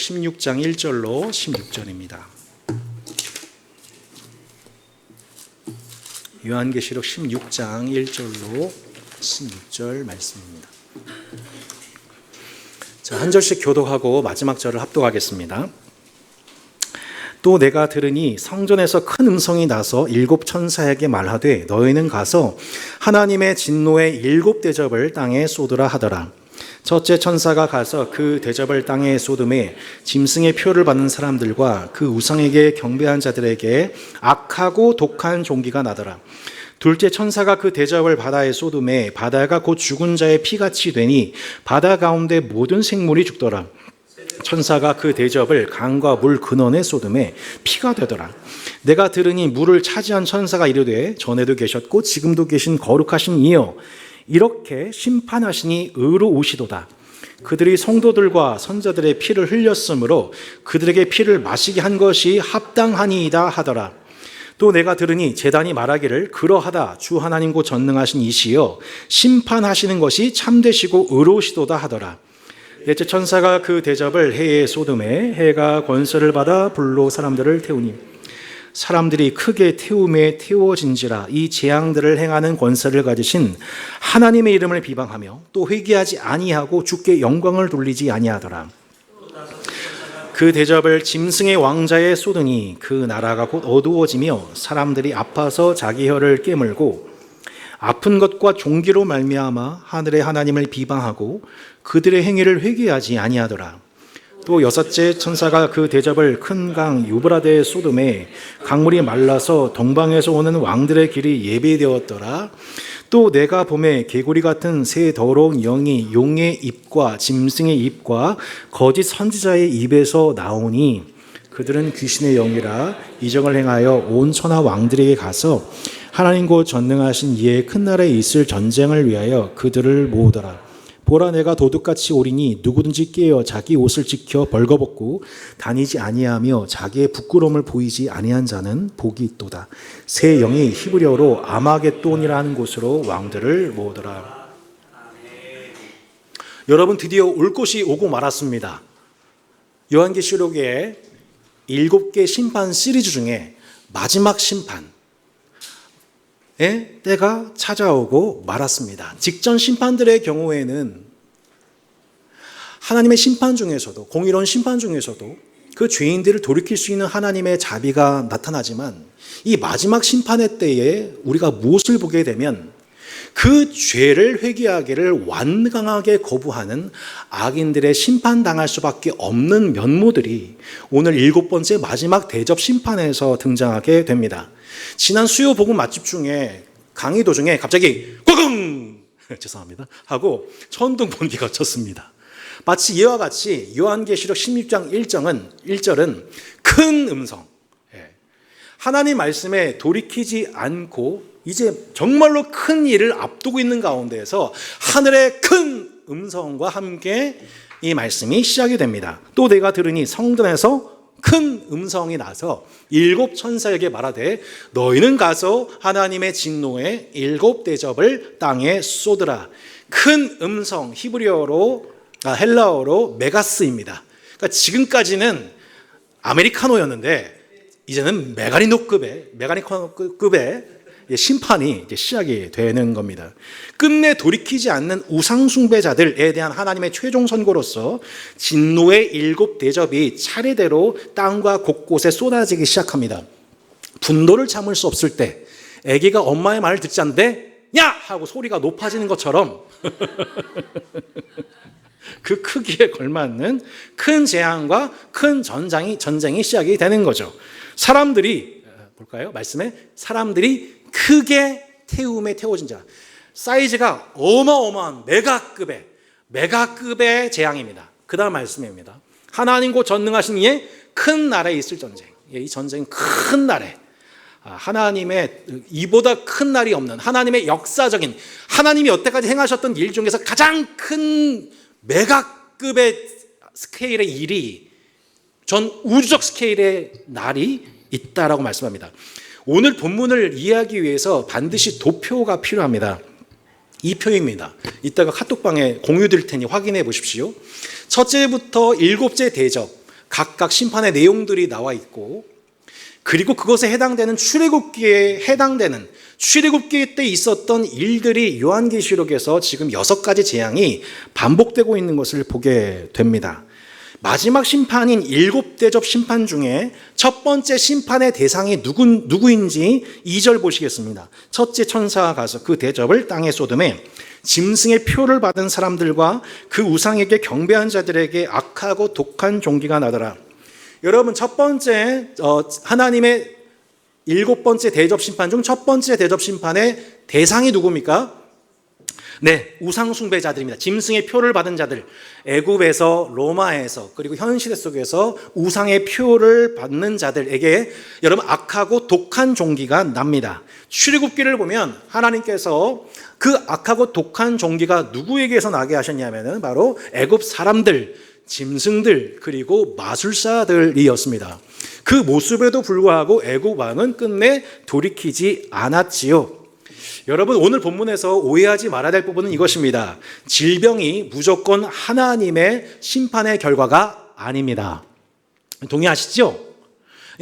16장 1절로 16절입니다. 요한계시록 16장 1절로 16절 말씀입니다. 자, 한 절씩 교독하고 마지막 절을 합독하겠습니다. 또 내가 들으니 성전에서 큰 음성이 나서 일곱 천사에게 말하되 너희는 가서 하나님의 진노의 일곱 대접을 땅에 쏟으라 하더라. 첫째 천사가 가서 그 대접을 땅에 쏟음에 짐승의 표를 받는 사람들과 그 우상에게 경배한 자들에게 악하고 독한 종기가 나더라. 둘째 천사가 그 대접을 바다에 쏟음에 바다가 곧 죽은 자의 피같이 되니 바다 가운데 모든 생물이 죽더라. 천사가 그 대접을 강과 물 근원에 쏟음에 피가 되더라. 내가 들으니 물을 차지한 천사가 이르되 전에도 계셨고 지금도 계신 거룩하신 이여 이렇게 심판하시니 의로우시도다. 그들이 성도들과 선자들의 피를 흘렸으므로 그들에게 피를 마시게 한 것이 합당하니이다 하더라. 또 내가 들으니 제단이 말하기를 그러하다 주 하나님고 전능하신 이시여 심판하시는 것이 참되시고 의로우시도다 하더라. 넷째 천사가 그 대접을 해에 쏟음에 해가 권세를 받아 불로 사람들을 태우니 사람들이 크게 태움에 태워진지라. 이 재앙들을 행하는 권세를 가지신 하나님의 이름을 비방하며 또 회개하지 아니하고 주께 영광을 돌리지 아니하더라. 그 대접을 짐승의 왕자에 쏟으니 그 나라가 곧 어두워지며 사람들이 아파서 자기 혀를 깨물고 아픈 것과 종기로 말미암아 하늘의 하나님을 비방하고 그들의 행위를 회개하지 아니하더라. 또 여섯째 천사가 그 대접을 큰 강 유브라데에 쏟음에 강물이 말라서 동방에서 오는 왕들의 길이 예비되었더라. 또 내가 봄에 개구리 같은 새 더러운 영이 용의 입과 짐승의 입과 거짓 선지자의 입에서 나오니 그들은 귀신의 영이라 이적을 행하여 온 천하 왕들에게 가서 하나님 곧 전능하신 이의 큰 나라에 있을 전쟁을 위하여 그들을 모으더라. 보라 내가 도둑같이 오리니 누구든지 깨어 자기 옷을 지켜 벌거벗고 다니지 아니하며 자기의 부끄러움을 보이지 아니한 자는 복이 있도다. 새 영이 히브리어로 아마겟돈이라 하는 곳으로 왕들을 모으더라. 여러분 드디어 올 것이 오고 말았습니다. 요한계시록의 7개 심판 시리즈 중에 마지막 심판의 때가 찾아오고 말았습니다. 직전 심판들의 경우에는 하나님의 심판 중에서도 공의로운 심판 중에서도 그 죄인들을 돌이킬 수 있는 하나님의 자비가 나타나지만 이 마지막 심판의 때에 우리가 무엇을 보게 되면 그 죄를 회개하기를 완강하게 거부하는 악인들의 심판당할 수밖에 없는 면모들이 오늘 7번째 마지막 대접 심판에서 등장하게 됩니다. 지난 수요 복음 맛집 중에 강의 도중에 갑자기 꽝! 죄송합니다 하고 천둥 번개가 쳤습니다. 마치 이와 같이 요한계시록 16장 1절은 큰 음성, 하나님 말씀에 돌이키지 않고 이제 정말로 큰 일을 앞두고 있는 가운데에서 하늘의 큰 음성과 함께 이 말씀이 시작이 됩니다. 또 내가 들으니 성전에서 큰 음성이 나서 7 천사에게 말하되 너희는 가서 하나님의 진노의 7 대접을 땅에 쏟으라. 큰 음성 헬라어로 메가스입니다. 그러니까 지금까지는 아메리카노였는데 이제는 메가니코급의 심판이 이제 시작이 되는 겁니다. 끝내 돌이키지 않는 우상숭배자들에 대한 하나님의 최종 선고로서 진노의 7 대접이 차례대로 땅과 곳곳에 쏟아지기 시작합니다. 분노를 참을 수 없을 때 아기가 엄마의 말을 듣지 않는데 야! 하고 소리가 높아지는 것처럼 그 크기에 걸맞는 큰 재앙과 큰 전쟁이 시작이 되는 거죠. 사람들이 볼까요? 말씀에 사람들이 크게 태움에 태워진 자. 사이즈가 어마어마한 메가급의 재앙입니다. 그 다음 말씀입니다. 하나님 곧 전능하신 이의 큰 나라에 있을 전쟁. 이 전쟁 큰 날에 하나님의 이보다 큰 날이 없는 하나님의 역사적인 하나님이 여태까지 행하셨던 일 중에서 가장 큰 메가급의 스케일의 일이 전 우주적 스케일의 날이 있다라고 말씀합니다. 오늘 본문을 이해하기 위해서 반드시 도표가 필요합니다. 이 표입니다. 이따가 카톡방에 공유 드릴 테니 확인해 보십시오. 첫째부터 7째 대접, 각각 심판의 내용들이 나와 있고, 그리고 그것에 해당되는 출애굽기에 해당되는 출애굽기 때 있었던 일들이 요한계시록에서 지금 6가지 재앙이 반복되고 있는 것을 보게 됩니다. 마지막 심판인 7대접 심판 중에 첫 번째 심판의 대상이 누구인지 2절 보시겠습니다. 첫째 천사가 가서 그 대접을 땅에 쏟음에 짐승의 표를 받은 사람들과 그 우상에게 경배한 자들에게 악하고 독한 종기가 나더라. 여러분, 첫 번째 하나님의 7번째 대접 심판 중 첫 번째 대접 심판의 대상이 누굽니까? 네, 우상 숭배자들입니다. 짐승의 표를 받은 자들, 애굽에서, 로마에서, 그리고 현 시대 속에서 우상의 표를 받는 자들에게 여러분 악하고 독한 종기가 납니다. 출애굽기를 보면 하나님께서 그 악하고 독한 종기가 누구에게서 나게 하셨냐면은 바로 애굽 사람들, 짐승들, 그리고 마술사들이었습니다. 그 모습에도 불구하고 애굽 왕은 끝내 돌이키지 않았지요. 여러분, 오늘 본문에서 오해하지 말아야 될 부분은 이것입니다. 질병이 무조건 하나님의 심판의 결과가 아닙니다. 동의하시죠?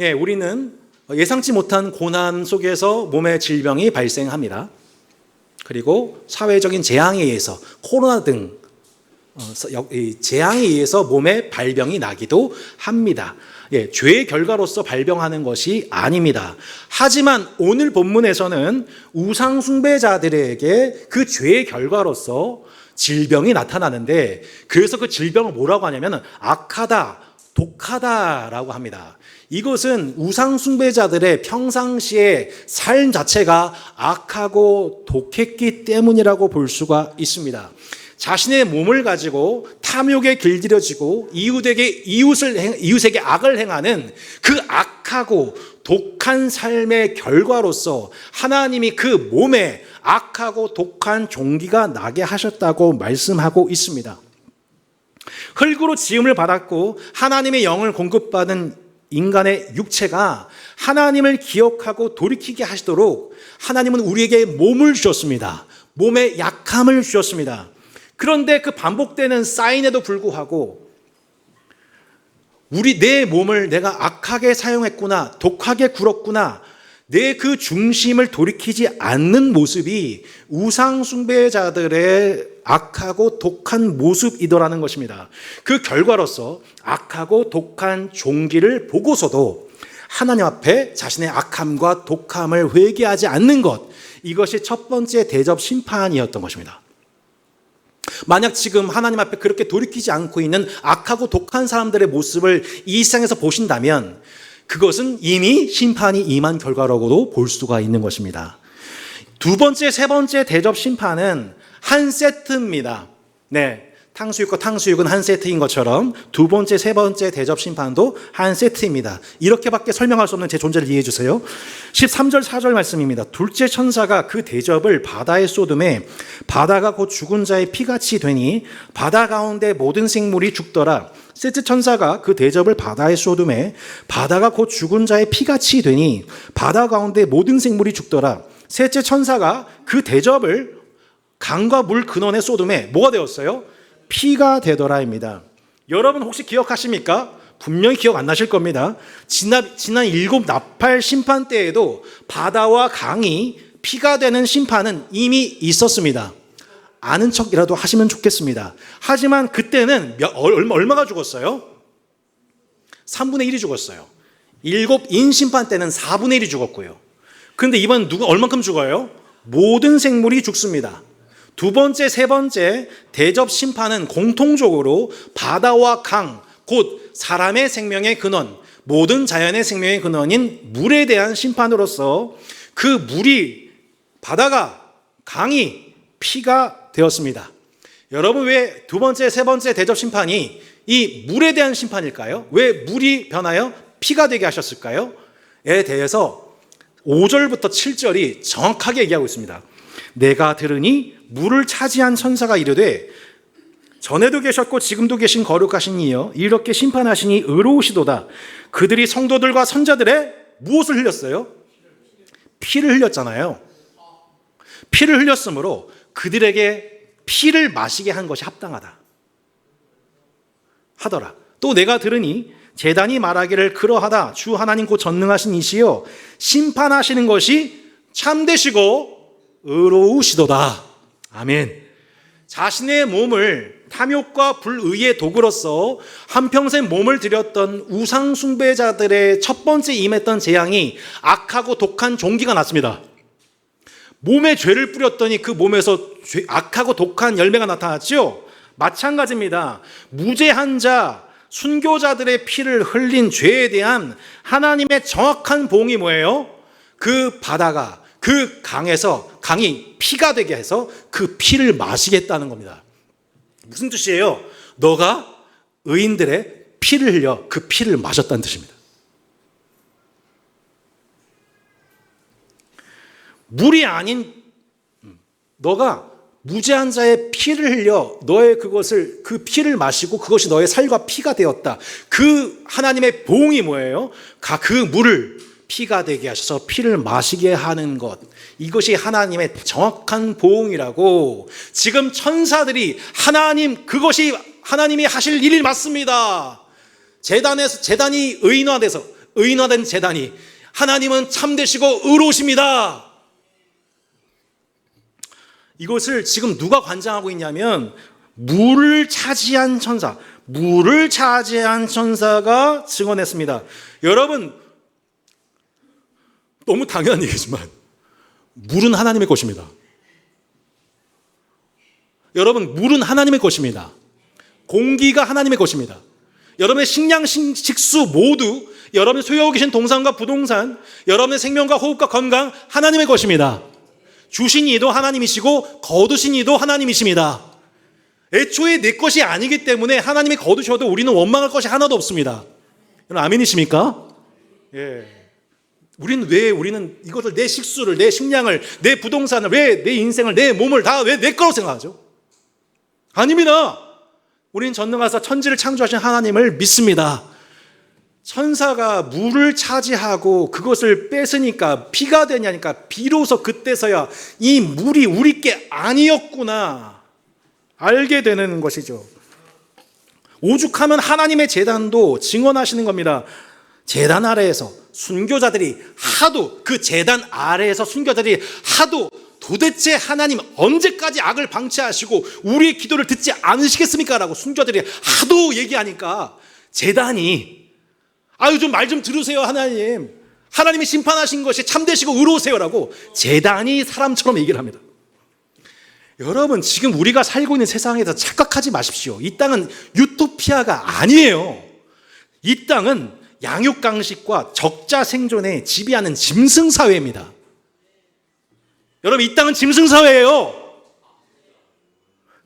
예, 우리는 예상치 못한 고난 속에서 몸에 질병이 발생합니다. 그리고 사회적인 재앙에 의해서 코로나 등 재앙에 의해서 몸에 발병이 나기도 합니다. 예, 죄의 결과로서 발병하는 것이 아닙니다. 하지만 오늘 본문에서는 우상 숭배자들에게 그 죄의 결과로서 질병이 나타나는데, 그래서 그 질병을 뭐라고 하냐면 악하다, 독하다라고 합니다. 이것은 우상 숭배자들의 평상시의 삶 자체가 악하고 독했기 때문이라고 볼 수가 있습니다. 자신의 몸을 가지고 탐욕에 길들여지고 이웃에게 악을 행하는 그 악하고 독한 삶의 결과로서 하나님이 그 몸에 악하고 독한 종기가 나게 하셨다고 말씀하고 있습니다. 흙으로 지음을 받았고 하나님의 영을 공급받은 인간의 육체가 하나님을 기억하고 돌이키게 하시도록 하나님은 우리에게 몸을 주셨습니다. 몸에 약함을 주셨습니다. 그런데 그 반복되는 사인에도 불구하고 내 몸을 내가 악하게 사용했구나, 독하게 굴었구나, 내 그 중심을 돌이키지 않는 모습이 우상 숭배자들의 악하고 독한 모습이더라는 것입니다. 그 결과로서 악하고 독한 종기를 보고서도 하나님 앞에 자신의 악함과 독함을 회개하지 않는 것, 이것이 첫 번째 대접 심판이었던 것입니다. 만약 지금 하나님 앞에 그렇게 돌이키지 않고 있는 악하고 독한 사람들의 모습을 이 세상에서 보신다면 그것은 이미 심판이 임한 결과라고도 볼 수가 있는 것입니다. 두 번째, 세 번째 대접 심판은 한 세트입니다. 네, 탕수육과 탕수육은 한 세트인 것처럼 두 번째, 세 번째 대접 심판도 한 세트입니다. 이렇게밖에 설명할 수 없는 제 존재를 이해해 주세요. 13절, 4절 말씀입니다. 둘째 천사가 그 대접을 바다에 쏟음에 바다가 곧 죽은 자의 피같이 되니 바다 가운데 모든 생물이 죽더라. 셋째 천사가 그 대접을 바다에 쏟음에 바다가 곧 죽은 자의 피같이 되니 바다 가운데 모든 생물이 죽더라. 셋째 천사가 그 대접을 강과 물 근원에 쏟음에 뭐가 되었어요? 피가 되더라입니다. 여러분 혹시 기억하십니까? 분명히 기억 안 나실 겁니다. 지난 7나팔 심판 때에도 바다와 강이 피가 되는 심판은 이미 있었습니다. 아는 척이라도 하시면 좋겠습니다. 하지만 그때는 얼마가 죽었어요? 3분의 1이 죽었어요. 7인 심판 때는 4분의 1이 죽었고요. 그런데 이번 얼만큼 죽어요? 모든 생물이 죽습니다. 두 번째, 세 번째 대접 심판은 공통적으로 바다와 강, 곧 사람의 생명의 근원, 모든 자연의 생명의 근원인 물에 대한 심판으로서 그 물이, 바다가, 강이 피가 되었습니다. 여러분, 왜 두 번째, 세 번째 대접 심판이 이 물에 대한 심판일까요? 왜 물이 변하여 피가 되게 하셨을까요? 에 대해서 5절부터 7절이 정확하게 얘기하고 있습니다. 내가 들으니 물을 차지한 천사가 이르되 전에도 계셨고 지금도 계신 거룩하신 이여 이렇게 심판하시니 의로우시도다. 그들이 성도들과 선자들의 무엇을 흘렸어요? 피를 흘렸잖아요. 피를 흘렸으므로 그들에게 피를 마시게 한 것이 합당하다 하더라. 또 내가 들으니 제단이 말하기를 그러하다 주 하나님 곧 전능하신 이시여 심판하시는 것이 참되시고 의로우시도다. 아멘. 자신의 몸을 탐욕과 불의의 도구로서 한평생 몸을 들였던 우상 숭배자들의 첫 번째 임했던 재앙이 악하고 독한 종기가 났습니다. 몸에 죄를 뿌렸더니 그 몸에서 악하고 독한 열매가 나타났죠. 마찬가지입니다. 무죄한 자, 순교자들의 피를 흘린 죄에 대한 하나님의 정확한 보응이 뭐예요? 그 바다가 그 강이 피가 되게 해서 그 피를 마시겠다는 겁니다. 무슨 뜻이에요? 너가 의인들의 피를 흘려 그 피를 마셨다는 뜻입니다. 물이 아닌 너가 무죄한 자의 피를 흘려 그 피를 마시고 그것이 너의 살과 피가 되었다. 그 하나님의 보응이 뭐예요? 그 물을 피가 되게 하셔서 피를 마시게 하는 것. 이것이 하나님의 정확한 보응이라고. 지금 천사들이 그것이 하나님이 하실 일이 맞습니다. 제단이 의인화된 제단이 하나님은 참되시고 의로우십니다. 이것을 지금 누가 관장하고 있냐면 물을 차지한 천사가 증언했습니다. 여러분, 너무 당연한 얘기지만 물은 하나님의 것입니다. 여러분, 물은 하나님의 것입니다. 공기가 하나님의 것입니다. 여러분의 식량, 식수 모두 여러분이 소유하고 계신 동산과 부동산, 여러분의 생명과 호흡과 건강 하나님의 것입니다. 주신 이도 하나님이시고 거두신 이도 하나님이십니다. 애초에 내 것이 아니기 때문에 하나님이 거두셔도 우리는 원망할 것이 하나도 없습니다. 여러분 아멘이십니까? 예. 우리는 이것을 내 식수를, 내 식량을, 내 부동산을, 왜 내 인생을, 내 몸을 다 왜 내 거라고 생각하죠? 아닙니다. 우리는 전능하사 천지를 창조하신 하나님을 믿습니다. 천사가 물을 차지하고 그것을 뺏으니까 피가 되냐니까 비로소 그때서야 이 물이 우리 게 아니었구나 알게 되는 것이죠. 오죽하면 하나님의 제단도 증언하시는 겁니다. 제단 아래에서 순교자들이 그 제단 아래에서 순교자들이 도대체 하나님 언제까지 악을 방치하시고 우리의 기도를 듣지 않으시겠습니까? 라고 순교자들이 하도 얘기하니까 제단이 좀 말 좀 들으세요 하나님이 심판하신 것이 참되시고 의로우세요라고 제단이 사람처럼 얘기를 합니다. 여러분, 지금 우리가 살고 있는 세상에서 착각하지 마십시오. 이 땅은 유토피아가 아니에요. 이 땅은 양육강식과 적자 생존에 지배하는 짐승사회입니다. 여러분, 이 땅은 짐승사회예요.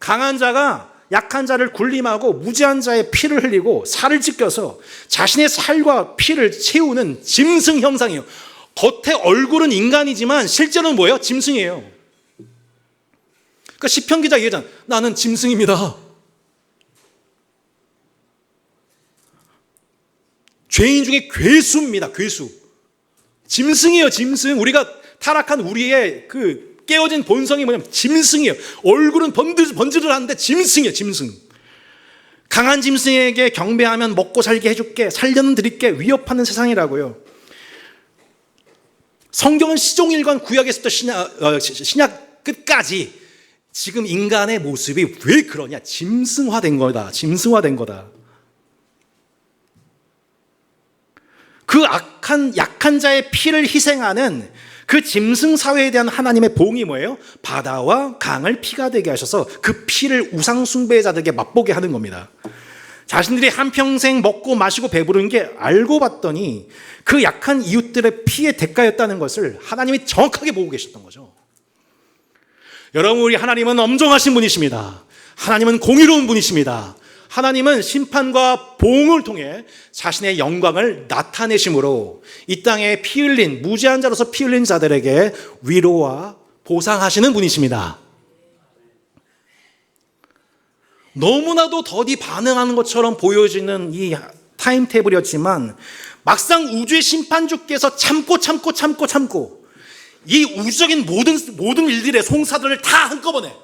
강한 자가 약한 자를 굴림하고 무지한 자의 피를 흘리고 살을 찢겨서 자신의 살과 피를 채우는 짐승 형상이에요. 겉에 얼굴은 인간이지만 실제로는 뭐예요? 짐승이에요. 그러니까 시편 기자 얘기하잖아. 나는 짐승입니다. 죄인 중에 괴수입니다. 괴수. 짐승이에요. 짐승. 우리가 타락한 우리의 깨어진 본성이 뭐냐면 짐승이에요. 얼굴은 번지를 하는데 짐승이에요. 짐승. 강한 짐승에게 경배하면 먹고 살게 해줄게, 살려는 드릴게 위협하는 세상이라고요. 성경은 시종일관 구약에서부터 신약 끝까지 지금 인간의 모습이 왜 그러냐? 짐승화된 거다. 짐승화된 거다. 그 약한 자의 피를 희생하는 그 짐승 사회에 대한 하나님의 보응이 뭐예요? 바다와 강을 피가 되게 하셔서 그 피를 우상 숭배자들에게 맛보게 하는 겁니다. 자신들이 한평생 먹고 마시고 배부른 게 알고 봤더니 그 약한 이웃들의 피의 대가였다는 것을 하나님이 정확하게 보고 계셨던 거죠. 여러분, 우리 하나님은 엄정하신 분이십니다. 하나님은 공의로운 분이십니다. 하나님은 심판과 보응을 통해 자신의 영광을 나타내심으로 이 땅에 피 흘린 무지한 자로서 피 흘린 자들에게 위로와 보상하시는 분이십니다. 너무나도 더디 반응하는 것처럼 보여지는 이 타임테이블이었지만 막상 우주의 심판주께서 참고 이 우주적인 모든 일들의 송사들을 다 한꺼번에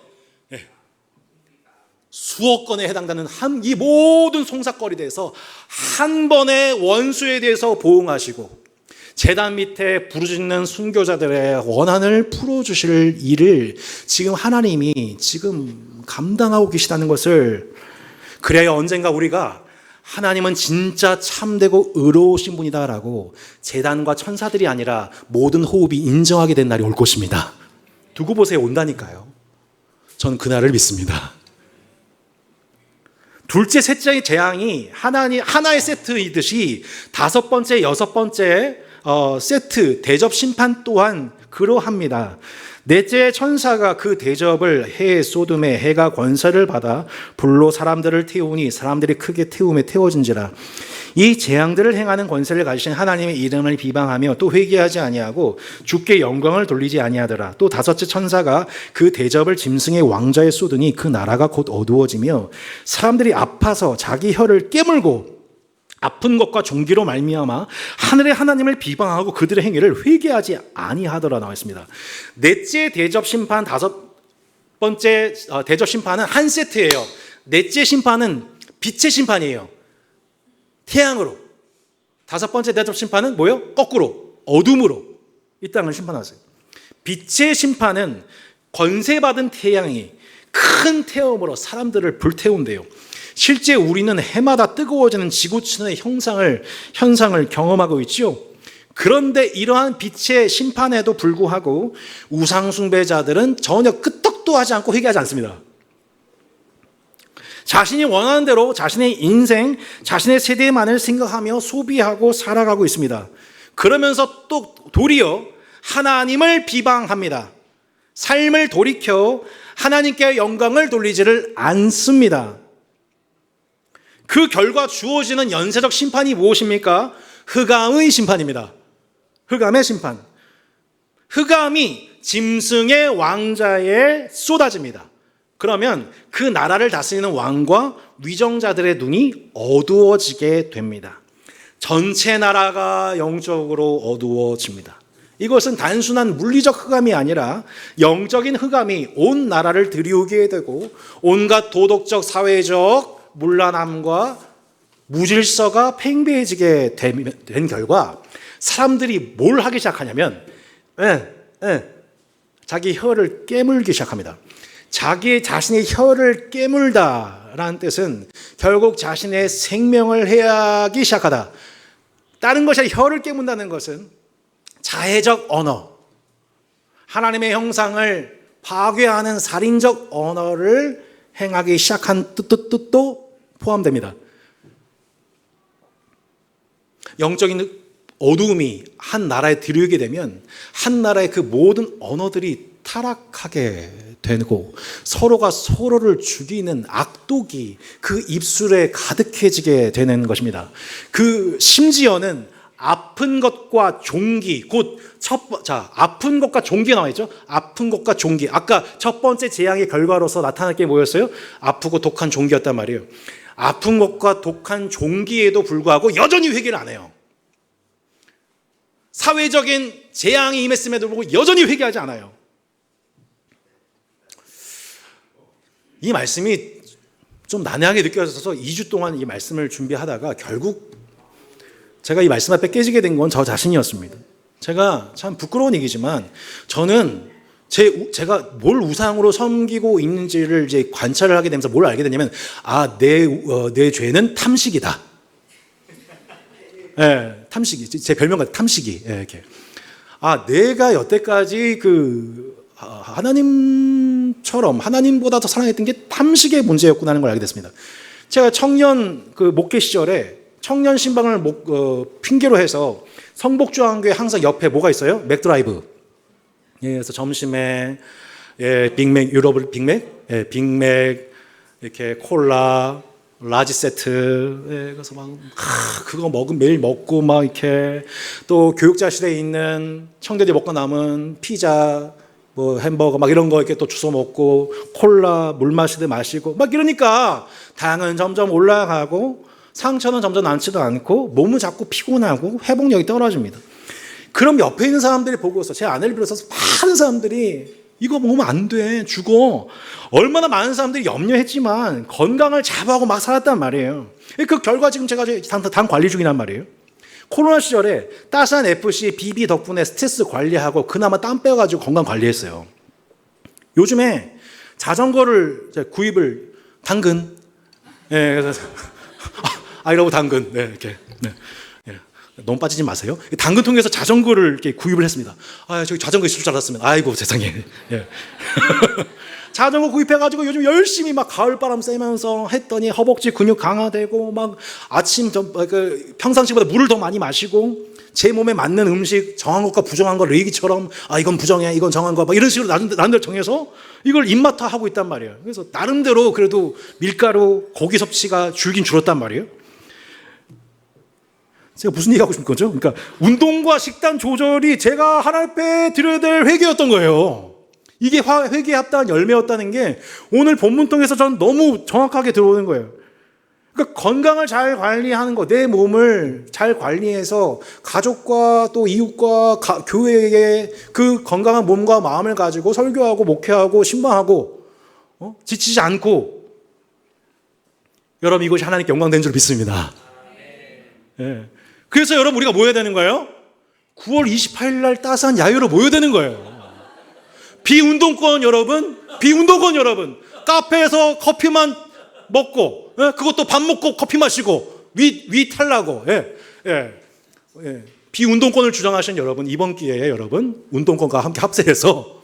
수억 건에 해당되는 이 모든 송사거리에 대해서 한 번에 원수에 대해서 보응하시고 제단 밑에 부르짖는 순교자들의 원한을 풀어주실 일을 지금 하나님이 지금 감당하고 계시다는 것을, 그래야 언젠가 우리가 하나님은 진짜 참되고 의로우신 분이다라고 제단과 천사들이 아니라 모든 호흡이 인정하게 된 날이 올 것입니다. 두고 보세요. 온다니까요. 저는 그날을 믿습니다. 둘째, 셋째 재앙이 하나의 세트이듯이 다섯 번째, 여섯 번째 세트, 대접 심판 또한 그러합니다. 넷째 천사가 그 대접을 해 소돔에 해가 권세를 받아 불로 사람들을 태우니 사람들이 크게 태움에 태워진지라. 이 재앙들을 행하는 권세를 가지신 하나님의 이름을 비방하며 또 회개하지 아니하고 주께 영광을 돌리지 아니하더라. 또 다섯째 천사가 그 대접을 짐승의 왕좌에 쏟으니 그 나라가 곧 어두워지며 사람들이 아파서 자기 혀를 깨물고 아픈 것과 종기로 말미암아 하늘의 하나님을 비방하고 그들의 행위를 회개하지 아니하더라 나와 있습니다. 넷째 대접 심판, 다섯 번째 대접 심판은 한 세트예요. 넷째 심판은 빛의 심판이에요. 태양으로. 다섯 번째 대접 심판은 뭐예요? 거꾸로 어둠으로 이 땅을 심판하세요. 빛의 심판은 권세받은 태양이 큰 태움으로 사람들을 불태운대요. 실제 우리는 해마다 뜨거워지는 지구촌의 현상을 경험하고 있죠. 그런데 이러한 빛의 심판에도 불구하고 우상숭배자들은 전혀 끄떡도 하지 않고 회개하지 않습니다. 자신이 원하는 대로 자신의 인생, 자신의 세대만을 생각하며 소비하고 살아가고 있습니다. 그러면서 또 도리어 하나님을 비방합니다. 삶을 돌이켜 하나님께 영광을 돌리지를 않습니다. 그 결과 주어지는 연쇄적 심판이 무엇입니까? 흑암의 심판입니다. 흑암의 심판. 흑암이 짐승의 왕좌에 쏟아집니다. 그러면 그 나라를 다스리는 왕과 위정자들의 눈이 어두워지게 됩니다. 전체 나라가 영적으로 어두워집니다. 이것은 단순한 물리적 흑암이 아니라 영적인 흑암이 온 나라를 들이우게 되고 온갖 도덕적, 사회적 문란함과 무질서가 팽배해지게 된 결과 사람들이 뭘 하기 시작하냐면 자기 혀를 깨물기 시작합니다. 자신의 혀를 깨물다라는 뜻은 결국 자신의 생명을 해하기 시작하다. 다른 것이 아니라 혀를 깨문다는 것은 자해적 언어, 하나님의 형상을 파괴하는 살인적 언어를 행하기 시작한 뜻도 포함됩니다. 영적인 어두움이 한 나라에 들이오게 되면 한 나라의 그 모든 언어들이 타락하게 되고 서로가 서로를 죽이는 악독이 그 입술에 가득해지게 되는 것입니다. 그 심지어는 아픈 것과 종기, 아픈 것과 종기가 나와 있죠. 아픈 것과 종기. 아까 첫 번째 재앙의 결과로서 나타날 게 뭐였어요? 아프고 독한 종기였단 말이에요. 아픈 것과 독한 종기에도 불구하고 여전히 회개를 안 해요. 사회적인 재앙이 임했음에도 불구하고 여전히 회개하지 않아요. 이 말씀이 좀 난해하게 느껴져서 2주 동안 이 말씀을 준비하다가 결국 제가 이 말씀 앞에 깨지게 된 건 저 자신이었습니다. 제가 참 부끄러운 얘기지만 저는 제가 뭘 우상으로 섬기고 있는지를 이제 관찰을 하게 되면서 뭘 알게 되냐면 내 죄는 탐식이다. 예, 탐식이 제 별명가 탐식이. 예, 이렇게. 내가 여태까지 하나님처럼 하나님보다 더 사랑했던 게 탐식의 문제였구나 하는 걸 알게 됐습니다. 제가 청년 목회 시절에 청년 신방을 핑계로 해서 성복주한교회 항상 옆에 뭐가 있어요? 맥드라이브. 예, 그래서 점심에 빅맥, 유럽을 빅맥, 빅맥 이렇게 콜라, 라지 세트. 그래서 그거 매일 먹고 막 이렇게 또 교육자실에 있는 청년들이 먹고 남은 피자, 햄버거 막 이런 거 이렇게 또 주워 먹고 콜라 물 마시고 막 이러니까 당은 점점 올라가고 상처는 점점 남지도 않고 몸은 자꾸 피곤하고 회복력이 떨어집니다. 그럼 옆에 있는 사람들이 보고서 제 아내를 비롯해서 많은 사람들이 이거 먹으면 안 돼. 죽어. 얼마나 많은 사람들이 염려했지만 건강을 자부하고 막 살았단 말이에요. 그 결과 지금 제가 당 관리 중이란 말이에요. 코로나 시절에 따스한 FC, BB 덕분에 스트레스 관리하고 그나마 땀 빼가지고 건강 관리했어요. 요즘에 자전거를 구입을 당근. 예, 그래서 이러고 당근. 네, 이렇게. 네. 너무 빠지지 마세요. 당근 통해서 자전거를 이렇게 구입을 했습니다. 저기 자전거 있을 줄 알았으면. 아이고, 세상에. 예. 자전거 구입해가지고 요즘 열심히 막 가을바람 쐬면서 했더니 허벅지 근육 강화되고 막 아침 평상시보다 물을 더 많이 마시고 제 몸에 맞는 음식 정한 것과 부정한 거 레이기처럼 이건 부정해, 이건 정한 거 막 이런 식으로 나름대로 정해서 이걸 입맛화하고 있단 말이에요. 그래서 나름대로 그래도 밀가루, 고기 섭취가 줄긴 줄었단 말이에요. 제가 무슨 얘기하고 싶은 거죠? 그러니까 운동과 식단 조절이 제가 하나님 앞에 드려야 될 회개였던 거예요. 이게 회개에 합당한 열매였다는 게 오늘 본문 통해서 저는 너무 정확하게 들어오는 거예요. 그러니까 건강을 잘 관리하는 거, 내 몸을 잘 관리해서 가족과 또 이웃과 교회에 그 건강한 몸과 마음을 가지고 설교하고 목회하고 신방하고 지치지 않고 여러분 이것이 하나님께 영광된 줄 믿습니다. 예. 그래서 여러분 우리가 모여야 되는 거예요. 9월 28일 날 따스한 야유로 모여야 되는 거예요. 비운동권 여러분, 카페에서 커피만 먹고, 그것도 밥 먹고 커피 마시고, 위 탈라고, 비운동권을 주장하신 여러분, 이번 기회에 여러분, 운동권과 함께 합세해서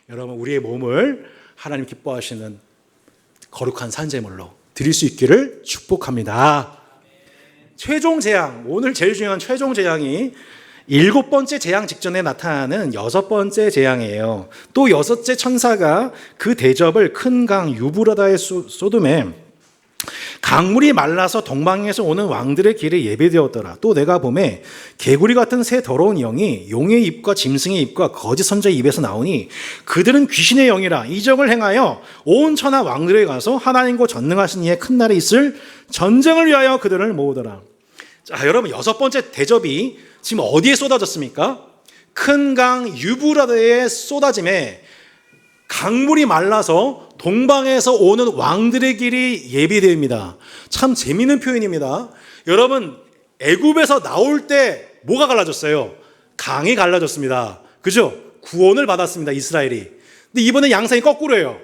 여러분, 우리의 몸을 하나님 기뻐하시는 거룩한 산제물로 드릴 수 있기를 축복합니다. 최종 재앙, 오늘 제일 중요한 최종 재앙이 7번째 재앙 직전에 나타나는 6번째 재앙이에요. 또 6째 천사가 그 대접을 큰 강 유브라다에 쏟음에 강물이 말라서 동방에서 오는 왕들의 길에 예배되었더라. 또 내가 보매 개구리 같은 새 더러운 영이 용의 입과 짐승의 입과 거짓 선자의 입에서 나오니 그들은 귀신의 영이라 이적을 행하여 온 천하 왕들에 가서 하나님과 전능하신 이의 큰 날에 있을 전쟁을 위하여 그들을 모으더라. 자, 여러분 6번째 대접이 지금 어디에 쏟아졌습니까? 큰 강 유브라데에 쏟아짐에 강물이 말라서 동방에서 오는 왕들의 길이 예비됩니다. 참 재미있는 표현입니다. 여러분 애굽에서 나올 때 뭐가 갈라졌어요? 강이 갈라졌습니다. 그죠? 구원을 받았습니다. 이스라엘이. 근데 이번에 양상이 거꾸로예요.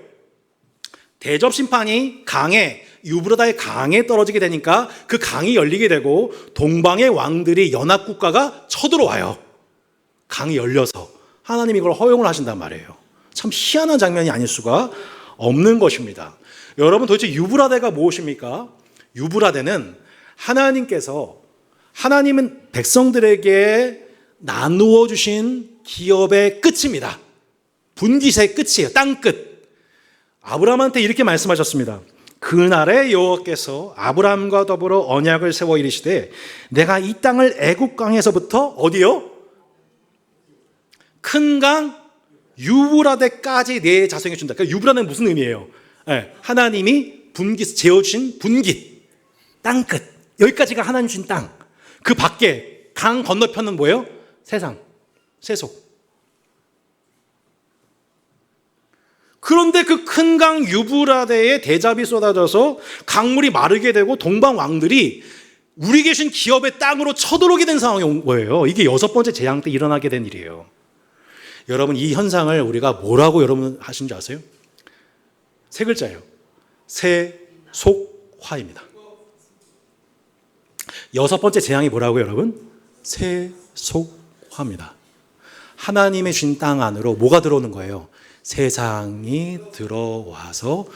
대접 심판이 강에 유브라다의 강에 떨어지게 되니까 그 강이 열리게 되고 동방의 왕들이 연합국가가 쳐들어와요. 강이 열려서 하나님이 이걸 허용을 하신단 말이에요. 참 희한한 장면이 아닐 수가 없는 것입니다. 여러분 도대체 유브라데가 무엇입니까? 유브라데는 하나님께서 하나님은 백성들에게 나누어 주신 기업의 끝입니다. 분깃의 끝이에요. 땅 끝. 아브라함한테 이렇게 말씀하셨습니다. 그날에 여호와께서 아브라함과 더불어 언약을 세워 이르시되 내가 이 땅을 애굽 강에서부터 어디요? 큰 강 유브라데까지 내 자손에게 준다. 그러니까 유브라데는 무슨 의미예요? 하나님이 분깃 재어주신 분깃 땅 끝. 여기까지가 하나님 주신 땅. 그 밖에 강 건너편은 뭐예요? 세상, 세속. 그런데 그 큰 강 유브라데에 대접이 쏟아져서 강물이 마르게 되고 동방 왕들이 우리 계신 기업의 땅으로 쳐들어오게 된 상황이 온 거예요. 이게 6번째 재앙 때 일어나게 된 일이에요. 여러분 이 현상을 우리가 뭐라고 여러분 하신 줄 아세요? 3글자예요. 세속화입니다. 6번째 재앙이 뭐라고요, 여러분? 세속화입니다. 하나님의 준 땅 안으로 뭐가 들어오는 거예요? 세상이 들어와서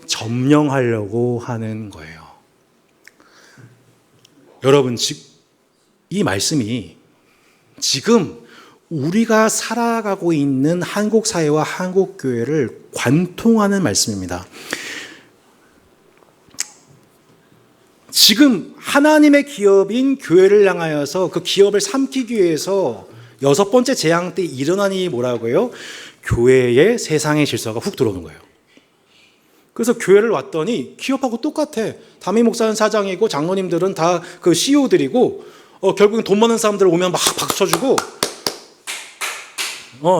점령하려고 하는 거예요. 여러분, 이 말씀이 지금 우리가 살아가고 있는 한국 사회와 한국 교회를 관통하는 말씀입니다. 지금 하나님의 기업인 교회를 향하여서 그 기업을 삼키기 위해서 6번째 재앙 때 일어난 일이 뭐라고요? 교회의 세상의 질서가 훅 들어오는 거예요. 그래서 교회를 왔더니 기업하고 똑같아. 담임 목사는 사장이고 장로님들은 다 그 CEO들이고 결국엔 돈 많은 사람들 오면 막 박수 쳐주고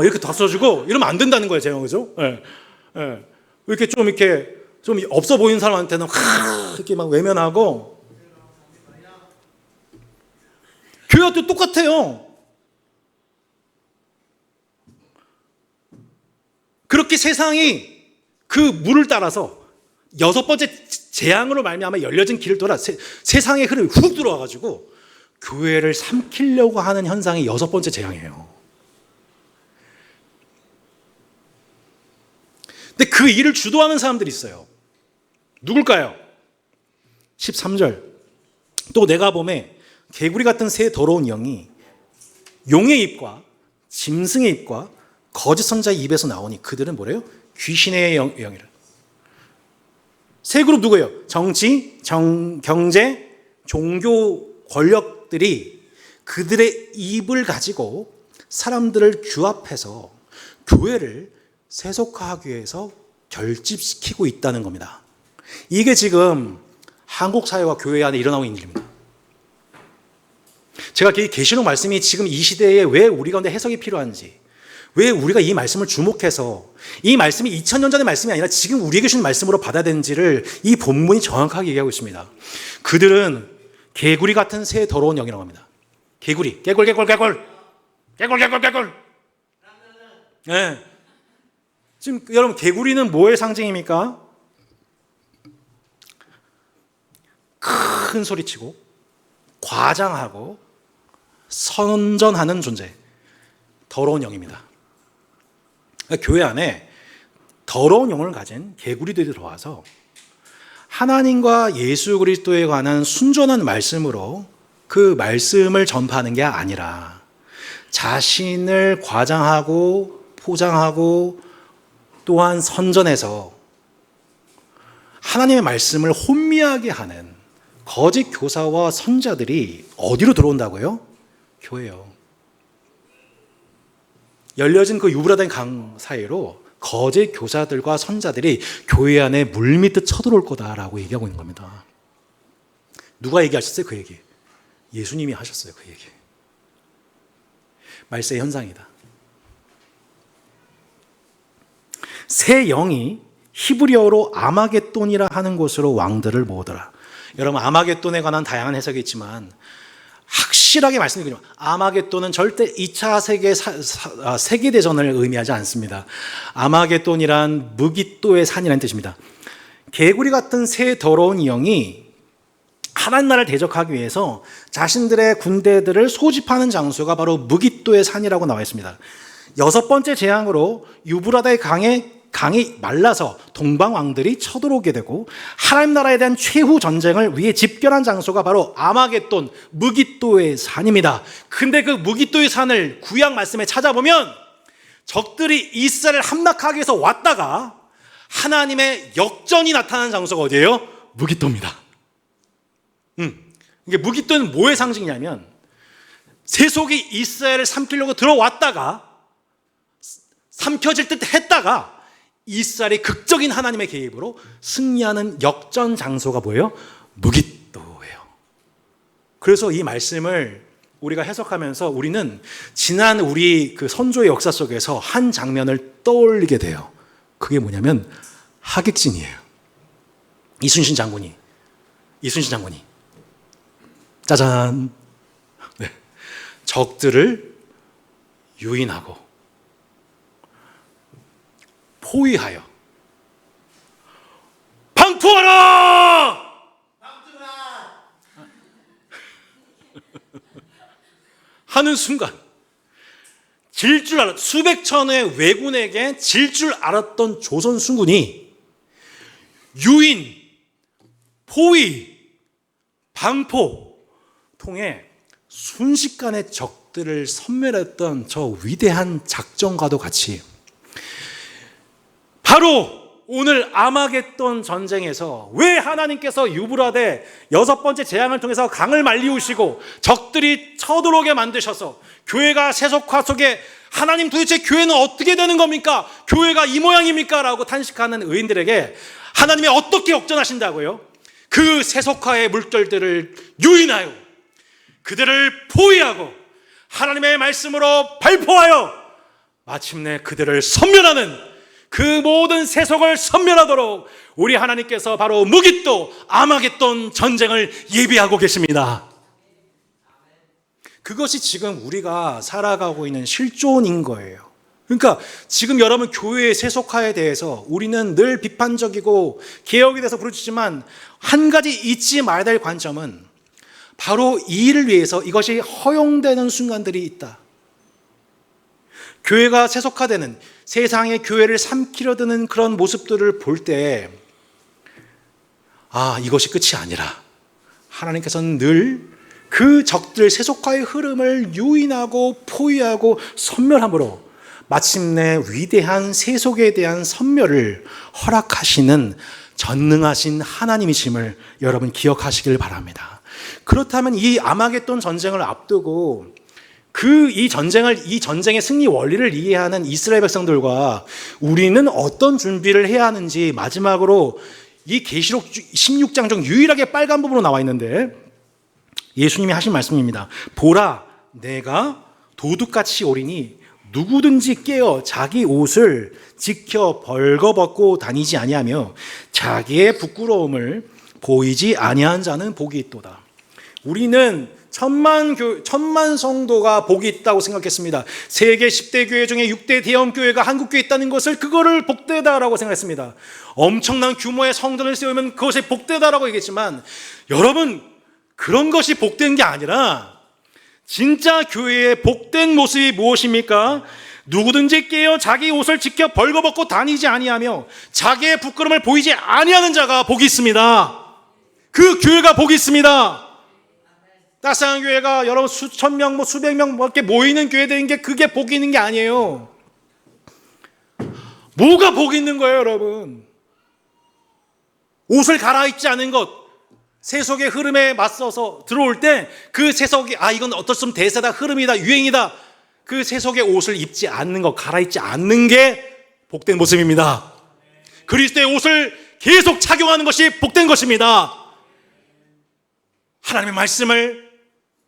이렇게 다 써주고 이러면 안 된다는 거예요, 제가. 그죠? 예. 예. 이렇게 좀 없어 보이는 사람한테는 이렇게 막 외면하고. 교회도 똑같아요. 그렇게 세상이 그 물을 따라서 여섯 번째 재앙으로 말미암아 열려진 길을 돌아 세상의 흐름이 훅 들어와가지고 교회를 삼키려고 하는 현상이 여섯 번째 재앙이에요. 근데 그 일을 주도하는 사람들이 있어요. 누굴까요? 13절. 또 내가 보매 개구리 같은 새 더러운 영이 용의 입과 짐승의 입과 거짓 선자의 입에서 나오니 그들은 뭐래요? 귀신의 영이라. 세 그룹 누구예요? 정치, 경제, 종교 권력들이 그들의 입을 가지고 사람들을 규합해서 교회를 세속화하기 위해서 결집시키고 있다는 겁니다. 이게 지금 한국 사회와 교회 안에 일어나고 있는 일입니다. 제가 이 계시록 말씀이 지금 이 시대에 왜 우리 가운데 해석이 필요한지, 왜 우리가 이 말씀을 주목해서 이 말씀이 2000년 전의 말씀이 아니라 지금 우리에게 주신 말씀으로 받아야 되는지를 이 본문이 정확하게 얘기하고 있습니다. 그들은 개구리 같은 새 더러운 영이라고 합니다. 개구리, 개굴. 네. 지금 여러분, 개구리는 뭐의 상징입니까? 큰 소리치고 과장하고 선전하는 존재, 더러운 영입니다. 교회 안에 더러운 영을 가진 개구리들이 들어와서 하나님과 예수 그리스도에 관한 순전한 말씀으로 그 말씀을 전파하는 게 아니라 자신을 과장하고 포장하고 또한 선전해서 하나님의 말씀을 혼미하게 하는 거짓 교사와 선자들이 어디로 들어온다고요? 교회요. 열려진 그 유브라데 강 사이로 거짓 교사들과 선자들이 교회 안에 물밀듯 쳐들어올 거다라고 얘기하고 있는 겁니다. 누가 얘기하셨어요? 그 얘기. 예수님이 하셨어요. 그 얘기. 말세 현상이다. 새 영이 히브리어로 아마겟돈이라 하는 곳으로 왕들을 모으더라. 여러분, 아마겟돈에 관한 다양한 해석이 있지만 확실하게 말씀드리면 아마겟돈은 절대 2차 세계대전을 의미하지 않습니다. 아마겟돈이란 무깃도의 산이라는 뜻입니다. 개구리 같은 새 더러운 영이 하나님 나라를 대적하기 위해서 자신들의 군대들을 소집하는 장소가 바로 무깃도의 산이라고 나와 있습니다. 여섯 번째 재앙으로 유브라데 강이 말라서 동방 왕들이 쳐들어오게 되고 하나님 나라에 대한 최후 전쟁을 위해 집결한 장소가 바로 아마겟돈 무깃도의 산입니다. 근데 그 무깃도의 산을 구약 말씀에 찾아보면 적들이 이스라엘을 함락하기 위해서 왔다가 하나님의 역전이 나타나는 장소가 어디예요? 무깃도입니다. 이게 무깃도는 뭐의 상징이냐면 세속이 이스라엘을 삼키려고 들어왔다가 삼켜질 듯 했다가 이스라엘의 극적인 하나님의 개입으로 승리하는 역전 장소가 뭐예요? 무깃도예요. 그래서 이 말씀을 우리가 해석하면서 우리는 지난 우리 그 선조의 역사 속에서 한 장면을 떠올리게 돼요. 그게 뭐냐면 하객진이에요. 이순신 장군이 짜잔, 네. 적들을 유인하고 포위하여 방포하라! 하는 순간 질 줄 알았, 수백 천의 왜군에게 질 줄 알았던 조선 순군이 유인, 포위, 방포 통해 순식간에 적들을 섬멸했던 저 위대한 작전과도 같이 바로 오늘 아마겟돈 전쟁에서 왜 하나님께서 유브라데 여섯 번째 재앙을 통해서 강을 말리우시고 적들이 쳐들어오게 만드셔서 교회가 세속화 속에 하나님 도대체 교회는 어떻게 되는 겁니까? 교회가 이 모양입니까? 라고 탄식하는 의인들에게 하나님이 어떻게 역전하신다고요? 그 세속화의 물결들을 유인하여 그들을 포위하고 하나님의 말씀으로 발포하여 마침내 그들을 섬멸하는, 그 모든 세속을 섬멸하도록 우리 하나님께서 바로 무기또 아마겟돈 전쟁을 예비하고 계십니다. 그것이 지금 우리가 살아가고 있는 실존인 거예요. 그러니까 지금 여러분 교회의 세속화에 대해서 우리는 늘 비판적이고 개혁에 대해서 부르짖지만 한 가지 잊지 말아야 될 관점은 바로 이 일을 위해서 이것이 허용되는 순간들이 있다. 교회가 세속화되는, 세상의 교회를 삼키려 드는 그런 모습들을 볼 때 이것이 끝이 아니라 하나님께서는 늘 그 적들 세속화의 흐름을 유인하고 포위하고 섬멸함으로 마침내 위대한 세속에 대한 섬멸을 허락하시는 전능하신 하나님이심을 여러분 기억하시길 바랍니다. 그렇다면 이 아마겟돈 전쟁을 앞두고 이 전쟁의 승리 원리를 이해하는 이스라엘 백성들과 우리는 어떤 준비를 해야 하는지 마지막으로 이 계시록 16장 중 유일하게 빨간 부분으로 나와 있는데 예수님이 하신 말씀입니다. 보라, 내가 도둑같이 오리니 누구든지 깨어 자기 옷을 지켜 벌거벗고 다니지 아니하며 자기의 부끄러움을 보이지 아니한 자는 복이 있도다. 우리는 천만 성도가 복이 있다고 생각했습니다. 세계 10대 교회 중에 6대 대형 교회가 한국교회에 있다는 것을 그거를 복되다라고 생각했습니다. 엄청난 규모의 성전을 세우면 그것이 복되다라고 얘기했지만 여러분, 그런 것이 복된 게 아니라 진짜 교회의 복된 모습이 무엇입니까? 누구든지 깨어 자기 옷을 지켜 벌거벗고 다니지 아니하며 자기의 부끄러움을 보이지 아니하는 자가 복이 있습니다. 그 교회가 복이 있습니다. 따스한 교회가 여러분 수천 명, 수백 명 이렇게 모이는 교회들인 게 그게 복이 있는 게 아니에요. 뭐가 복이 있는 거예요, 여러분? 옷을 갈아입지 않은 것, 세속의 흐름에 맞서서 들어올 때 그 세속이 이건 어쩔 수 없는 대세다, 흐름이다, 유행이다, 그 세속의 옷을 입지 않는 것, 갈아입지 않는 게 복된 모습입니다. 그리스도의 옷을 계속 착용하는 것이 복된 것입니다. 하나님의 말씀을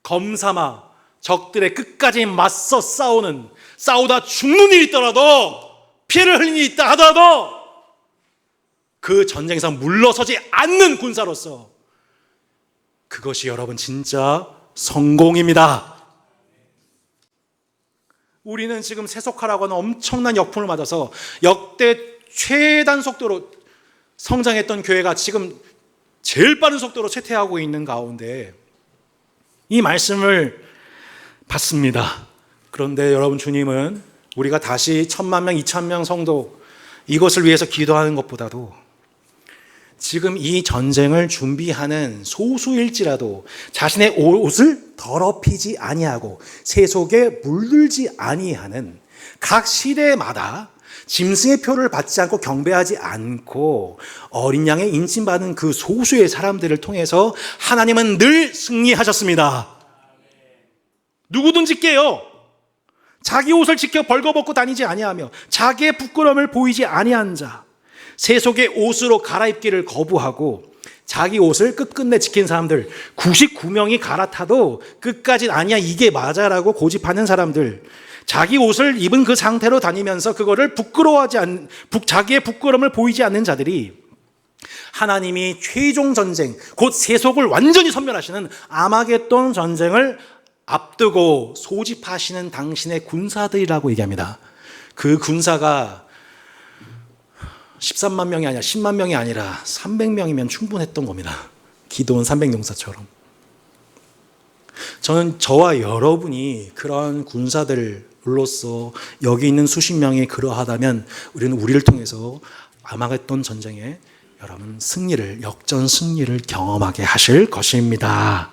검삼아 적들의 끝까지 맞서 싸우다 죽는 일이 있더라도, 피해를 흘리는 일이 있다 하더라도 그 전쟁에서 물러서지 않는 군사로서, 그것이 여러분 진짜 성공입니다. 우리는 지금 세속화라고 하는 엄청난 역풍을 맞아서 역대 최단 속도로 성장했던 교회가 지금 제일 빠른 속도로 쇠퇴하고 있는 가운데 이 말씀을 받습니다. 그런데 여러분, 주님은 우리가 다시 1,000만 명, 2,000명 성도 이것을 위해서 기도하는 것보다도 지금 이 전쟁을 준비하는 소수일지라도 자신의 옷을 더럽히지 아니하고 세속에 물들지 아니하는 각 시대마다 짐승의 표를 받지 않고 경배하지 않고 어린 양의 인침받은 그 소수의 사람들을 통해서 하나님은 늘 승리하셨습니다. 누구든지 깨요. 자기 옷을 지켜 벌거벗고 다니지 아니하며 자기의 부끄러움을 보이지 아니한 자, 세속의 옷으로 갈아입기를 거부하고 자기 옷을 끝끝내 지킨 사람들, 99명이 갈아타도 끝까지 아니야 이게 맞아라고 고집하는 사람들, 자기 옷을 입은 그 상태로 다니면서 그거를 자기의 부끄러움을 보이지 않는 자들이 하나님이 최종 전쟁, 곧 세속을 완전히 섬멸하시는 아마겟돈 전쟁을 앞두고 소집하시는 당신의 군사들이라고 얘기합니다. 그 군사가 13만 명이 아니라 10만 명이 아니라 300명이면 충분했던 겁니다. 기도원 300용사처럼. 저는 저와 여러분이 그런 군사들로서 여기 있는 수십 명이 그러하다면 우리는 우리를 통해서 아마겟돈 전쟁에 여러분 역전 승리를 경험하게 하실 것입니다.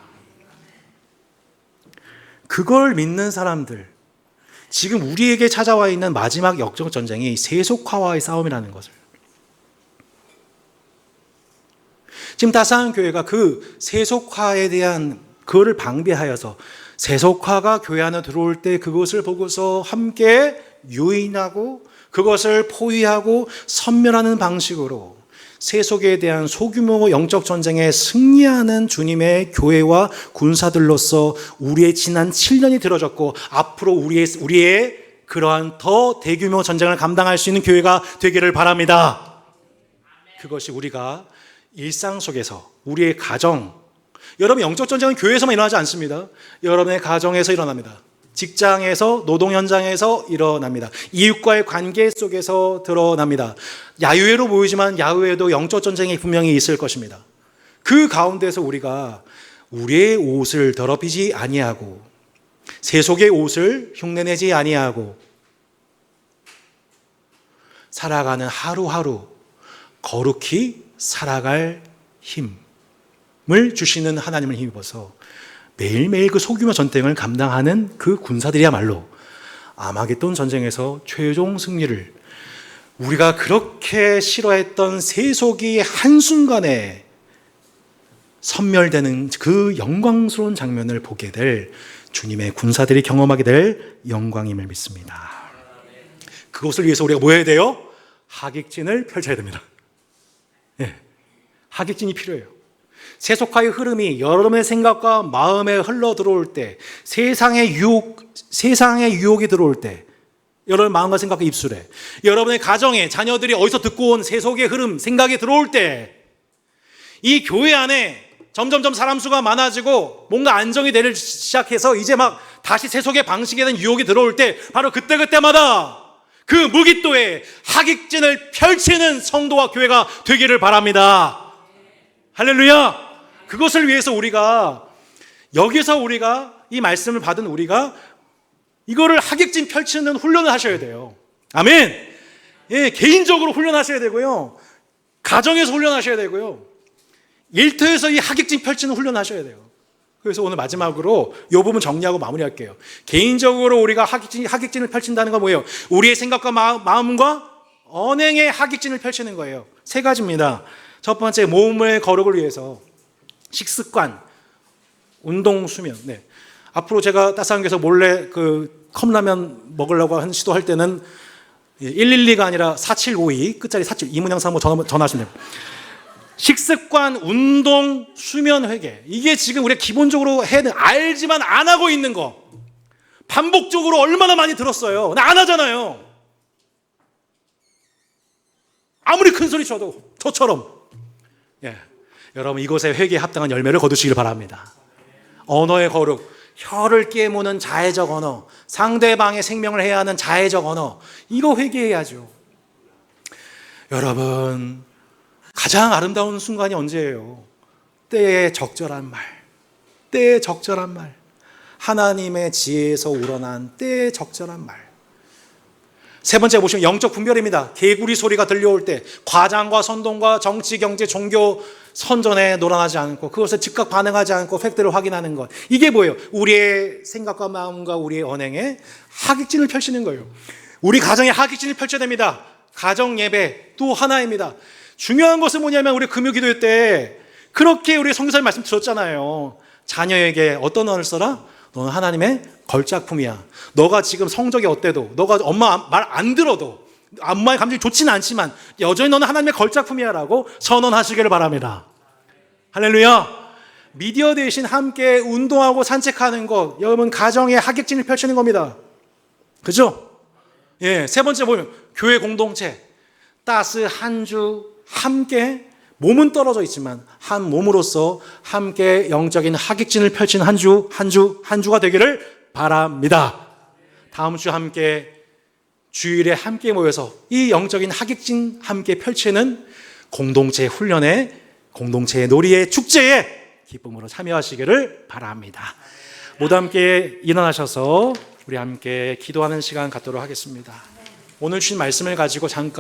그걸 믿는 사람들, 지금 우리에게 찾아와 있는 마지막 역전 전쟁이 세속화와의 싸움이라는 것을, 지금 다사한 교회가 그 세속화에 대한 그거를 방비하여서 세속화가 교회 안에 들어올 때 그것을 보고서 함께 유인하고 그것을 포위하고 섬멸하는 방식으로 세속에 대한 소규모 영적 전쟁에 승리하는 주님의 교회와 군사들로서 우리의 지난 7년이 들어졌고 앞으로 우리의 그러한 더 대규모 전쟁을 감당할 수 있는 교회가 되기를 바랍니다. 그것이 우리가 일상 속에서 우리의 가정, 여러분 영적 전쟁은 교회에서만 일어나지 않습니다. 여러분의 가정에서 일어납니다. 직장에서, 노동 현장에서 일어납니다. 이웃과의 관계 속에서 드러납니다. 야유회로 보이지만 야유회도 영적 전쟁이 분명히 있을 것입니다. 그 가운데서 우리가 우리의 옷을 더럽히지 아니하고 세속의 옷을 흉내내지 아니하고 살아가는 하루하루 거룩히 살아갈 힘을 주시는 하나님을 힘입어서 매일매일 그 소규모 전쟁을 감당하는 그 군사들이야말로 아마겟돈 전쟁에서 최종 승리를, 우리가 그렇게 싫어했던 세속이 한순간에 섬멸되는 그 영광스러운 장면을 보게 될 주님의 군사들이 경험하게 될 영광임을 믿습니다. 그것을 위해서 우리가 뭐 해야 돼요? 하객진을 펼쳐야 됩니다. 네, 하객진이 필요해요. 세속화의 흐름이 여러분의 생각과 마음에 흘러 들어올 때, 세상의 유혹이 들어올 때, 여러분의 마음과 생각과 입술에, 여러분의 가정에 자녀들이 어디서 듣고 온 세속의 흐름, 생각이 들어올 때, 이 교회 안에 점점점 사람 수가 많아지고 뭔가 안정이 되기 시작해서 이제 막 다시 세속의 방식에 대한 유혹이 들어올 때, 바로 그때마다 그 무기또에 하객진을 펼치는 성도와 교회가 되기를 바랍니다. 할렐루야! 그것을 위해서 여기서 우리가 이 말씀을 받은 우리가 이거를 하객진 펼치는 훈련을 하셔야 돼요. 아멘! 예, 개인적으로 훈련하셔야 되고요. 가정에서 훈련하셔야 되고요. 일터에서 이 하객진 펼치는 훈련하셔야 돼요. 그래서 오늘 마지막으로 이 부분 정리하고 마무리할게요. 개인적으로 우리가 하객진을 펼친다는 건 뭐예요? 우리의 생각과 마음과 언행의 하객진을 펼치는 거예요. 세 가지입니다. 첫 번째, 몸의 거룩을 위해서 식습관, 운동, 수면. 네. 앞으로 제가 따스한 데서 몰래 그 컵라면 먹으려고 시도할 때는 112가 아니라 4752 끝자리 47 이문영 사무 전화하시면 됩니다. 식습관, 운동, 수면, 회개. 이게 지금 우리가 기본적으로 해야 되는, 알지만 안 하고 있는 거. 반복적으로 얼마나 많이 들었어요. 근데 안 하잖아요. 아무리 큰 소리 쳐도 저처럼. 예. 여러분, 이곳에 회개에 합당한 열매를 거두시길 바랍니다. 언어의 거룩, 혀를 깨무는 자해적 언어, 상대방의 생명을 해야 하는 자해적 언어, 이거 회개해야죠. 여러분, 가장 아름다운 순간이 언제예요? 때에 적절한 말, 때에 적절한 말, 하나님의 지혜에서 우러난 때에 적절한 말. 세 번째 보시면 영적 분별입니다. 개구리 소리가 들려올 때 과장과 선동과 정치, 경제, 종교 선전에 놀아나지 않고 그것에 즉각 반응하지 않고 팩트를 확인하는 것. 이게 뭐예요? 우리의 생각과 마음과 우리의 언행에 하객진을 펼치는 거예요. 우리 가정에 하객진을 펼쳐야 됩니다. 가정 예배 또 하나입니다. 중요한 것은 뭐냐면 우리 금요기도 때 그렇게 우리 성교사님 말씀 들었잖아요. 자녀에게 어떤 언어를 써라? 너는 하나님의 걸작품이야. 너가 지금 성적이 어때도, 너가 엄마 말 안 들어도, 엄마의 감정이 좋지는 않지만 여전히 너는 하나님의 걸작품이야 라고 선언하시기를 바랍니다. 할렐루야. 미디어 대신 함께 운동하고 산책하는 것, 여러분 가정에 하객진을 펼치는 겁니다. 그죠? 예, 세 번째 보면 교회 공동체, 따스 한 주 함께, 몸은 떨어져 있지만 한 몸으로서 함께 영적인 하객진을 펼치는 한 주가 되기를 바랍니다. 다음 주 함께 주일에 함께 모여서 이 영적인 하객진 함께 펼치는 공동체 훈련에, 공동체의 놀이의 축제에 기쁨으로 참여하시기를 바랍니다. 모두 함께 일어나셔서 우리 함께 기도하는 시간 갖도록 하겠습니다. 오늘 주신 말씀을 가지고 잠깐